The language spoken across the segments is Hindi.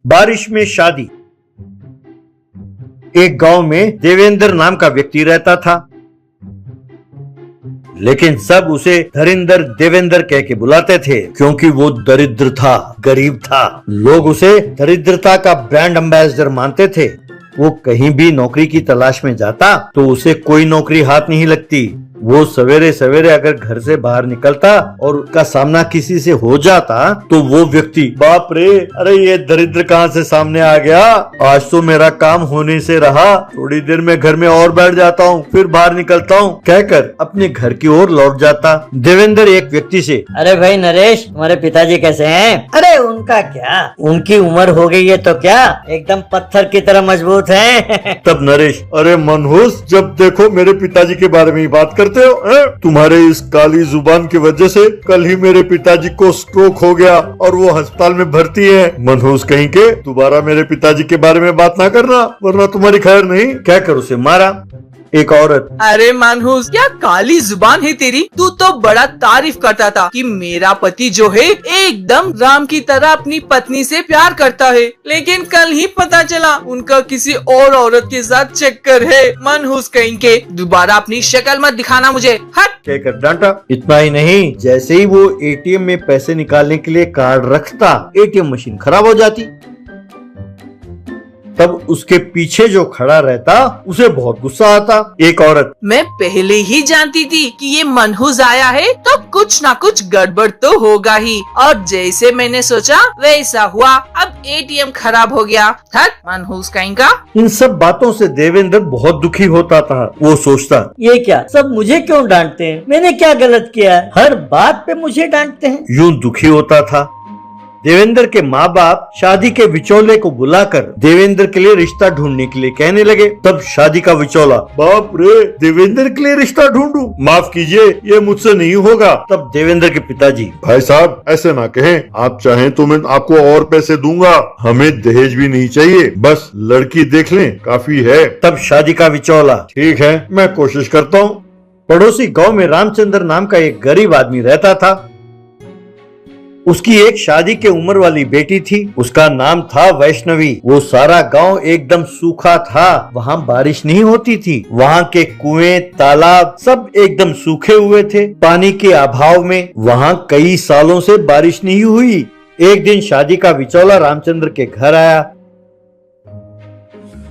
बारिश में शादी। एक गांव में देवेंद्र नाम का व्यक्ति रहता था, लेकिन सब उसे धरिंदर देवेंद्र कह के बुलाते थे क्योंकि वो दरिद्र था, गरीब था। लोग उसे दरिद्रता का ब्रांड एम्बेसडर मानते थे। वो कहीं भी नौकरी की तलाश में जाता तो उसे कोई नौकरी हाथ नहीं लगती। वो सवेरे सवेरे अगर घर से बाहर निकलता और उसका सामना किसी से हो जाता तो वो व्यक्ति, बाप रे, अरे ये दरिद्र कहाँ से सामने आ गया, आज तो मेरा काम होने से रहा, थोड़ी देर में घर में और बैठ जाता हूँ, फिर बाहर निकलता हूँ, कहकर अपने घर की ओर लौट जाता। देवेंद्र एक व्यक्ति से, अरे भाई नरेश, तुम्हारे पिताजी कैसे हैं? अरे उनका क्या, उनकी उम्र हो गई है तो क्या, एकदम पत्थर की तरह मजबूत हैं। तब नरेश, अरे मनहूस, जब देखो मेरे पिताजी के बारे में ही बात करते हो। तुम्हारे इस काली जुबान की वजह से कल ही मेरे पिताजी को स्ट्रोक हो गया और वो अस्पताल में भर्ती है। मनहूस कहीं के, दोबारा मेरे पिताजी के बारे में बात ना करना वरना तुम्हारी खैर नहीं, कहकर उसे मारा। एक औरत, अरे मनहूस, क्या काली जुबान है तेरी, तू तो बड़ा तारीफ करता था कि मेरा पति जो है एकदम राम की तरह अपनी पत्नी से प्यार करता है, लेकिन कल ही पता चला उनका किसी और औरत के साथ चक्कर है। मनहूस कहीं के, दोबारा अपनी शक्ल मत दिखाना मुझे, हट, कहकर डांटा। इतना ही नहीं, जैसे ही वो एटीएम में पैसे निकालने के लिए कार्ड रखता, एटीएम मशीन खराब हो जाती। तब उसके पीछे जो खड़ा रहता उसे बहुत गुस्सा आता। एक औरत, मैं पहले ही जानती थी कि ये मनहूस आया है तो कुछ ना कुछ गड़बड़ तो होगा ही, और जैसे मैंने सोचा वैसा हुआ, अब एटीएम खराब हो गया। हट, मनहूस कहीं का। इन सब बातों से देवेंद्र बहुत दुखी होता था। वो सोचता, ये क्या, सब मुझे क्यों डांटते हैं, मैंने क्या गलत किया है, हर बात पे मुझे डांटते हैं। यूं दुखी होता था। देवेंद्र के माँ बाप शादी के विचोले को बुलाकर देवेंद्र के लिए रिश्ता ढूंढने के लिए कहने लगे। तब शादी का विचोला, बाप रे, देवेंद्र के लिए रिश्ता ढूंढूं, माफ कीजिए, ये मुझसे नहीं होगा। तब देवेंद्र के पिताजी, भाई साहब ऐसे ना कहें, आप चाहें तो मैं आपको और पैसे दूंगा, हमें दहेज भी नहीं चाहिए, बस लड़की देख लें काफी है। तब शादी का विचोला, ठीक है, मैं कोशिश करता हूँ। पड़ोसी गाँव में रामचंद्र नाम का एक गरीब आदमी रहता था। उसकी एक शादी के उम्र वाली बेटी थी, उसका नाम था वैष्णवी। वो सारा गांव एकदम सूखा था, वहाँ बारिश नहीं होती थी। वहाँ के कुएं, तालाब सब एकदम सूखे हुए थे। पानी के अभाव में वहाँ कई सालों से बारिश नहीं हुई। एक दिन शादी का विचोला रामचंद्र के घर आया।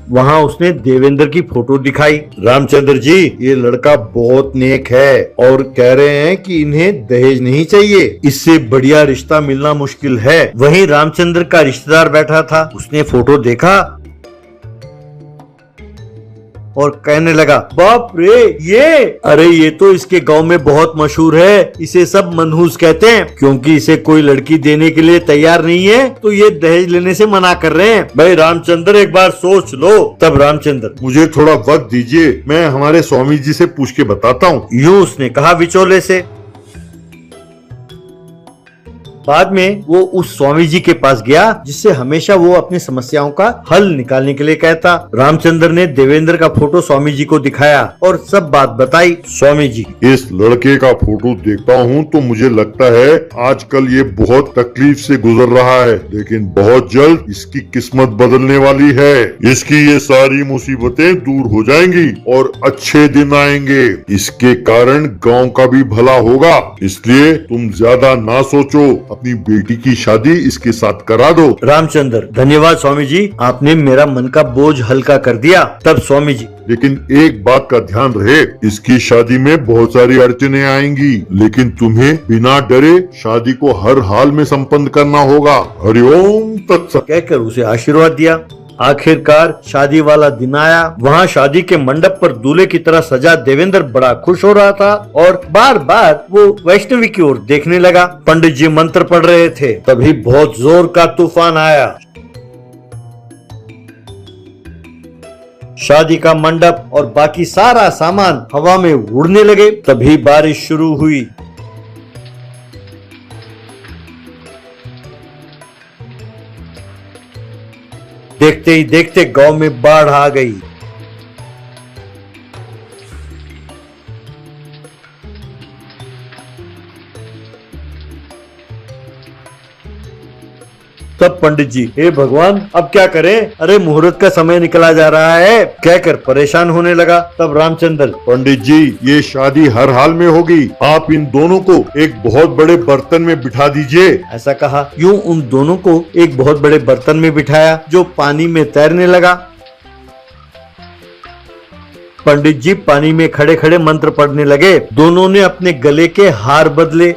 वहाँ उसने देवेंद्र की फोटो दिखाई। रामचंद्र जी, ये लड़का बहुत नेक है और कह रहे हैं कि इन्हें दहेज नहीं चाहिए, इससे बढ़िया रिश्ता मिलना मुश्किल है। वहीं रामचंद्र का रिश्तेदार बैठा था, उसने फोटो देखा और कहने लगा, बाप रे, अरे ये तो इसके गांव में बहुत मशहूर है, इसे सब मनहूस कहते हैं, क्योंकि इसे कोई लड़की देने के लिए तैयार नहीं है तो ये दहेज लेने से मना कर रहे हैं। भाई रामचंद्र, एक बार सोच लो। तब रामचंद्र, मुझे थोड़ा वक्त दीजिए, मैं हमारे स्वामी जी से पूछ के बताता हूँ, यूं उसने कहा विचोले से। बाद में वो उस स्वामी जी के पास गया जिससे हमेशा वो अपनी समस्याओं का हल निकालने के लिए कहता। रामचंद्र ने देवेंद्र का फोटो स्वामी जी को दिखाया और सब बात बताई। स्वामी जी, इस लड़के का फोटो देखता हूँ तो मुझे लगता है आजकल ये बहुत तकलीफ से गुजर रहा है, लेकिन बहुत जल्द इसकी किस्मत बदलने वाली है। इसकी ये सारी मुसीबतें दूर हो जाएंगी और अच्छे दिन आएंगे। इसके कारण गाँव का भी भला होगा, इसलिए तुम ज्यादा ना सोचो, अपनी बेटी की शादी इसके साथ करा दो। रामचंद्र, धन्यवाद स्वामी जी, आपने मेरा मन का बोझ हल्का कर दिया। तब स्वामी जी, लेकिन एक बात का ध्यान रहे, इसकी शादी में बहुत सारी अड़चने आएंगी, लेकिन तुम्हें बिना डरे शादी को हर हाल में संपन्न करना होगा। हरिओम तत्सत, कहकर उसे आशीर्वाद दिया। आखिरकार शादी वाला दिन आया। वहाँ शादी के मंडप पर दूल्हे की तरह सजा देवेंद्र बड़ा खुश हो रहा था और बार बार वो वैष्णवी की ओर देखने लगा। पंडित जी मंत्र पढ़ रहे थे, तभी बहुत जोर का तूफान आया। शादी का मंडप और बाकी सारा सामान हवा में उड़ने लगे। तभी बारिश शुरू हुई। देखते ही देखते गांव में बाढ़ आ गई। तब पंडित जी, हे भगवान अब क्या करें, अरे मुहूर्त का समय निकला जा रहा है, कहकर परेशान होने लगा। तब रामचंद्र, पंडित जी ये शादी हर हाल में होगी, आप इन दोनों को एक बहुत बड़े बर्तन में बिठा दीजिए। ऐसा कहा। यूं उन दोनों को एक बहुत बड़े बर्तन में बिठाया जो पानी में तैरने लगा। पंडित जी पानी में खड़े खड़े मंत्र पढ़ने लगे। दोनों ने अपने गले के हार बदले।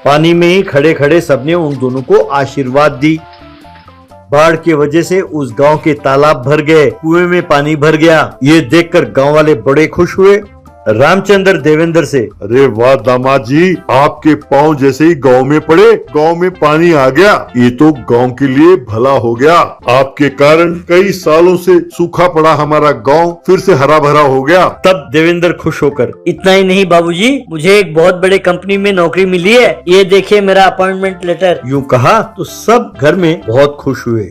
पानी में ही खड़े खड़े सबने उन दोनों को आशीर्वाद दी। बाढ़ की वजह से उस गांव के तालाब भर गए, कुएं में पानी भर गया। ये देखकर गांव वाले बड़े खुश हुए। रामचंद्र देवेंद्र से, अरे वाह दामाद जी, आपके पाँव जैसे ही गांव में पड़े, गांव में पानी आ गया। ये तो गांव के लिए भला हो गया। आपके कारण कई सालों से सूखा पड़ा हमारा गांव फिर से हरा भरा हो गया। तब देवेंद्र खुश होकर, इतना ही नहीं बाबूजी, मुझे एक बहुत बड़े कंपनी में नौकरी मिली है, ये देखिए मेरा अपॉइंटमेंट लेटर। यूं कहा तो सब घर में बहुत खुश हुए।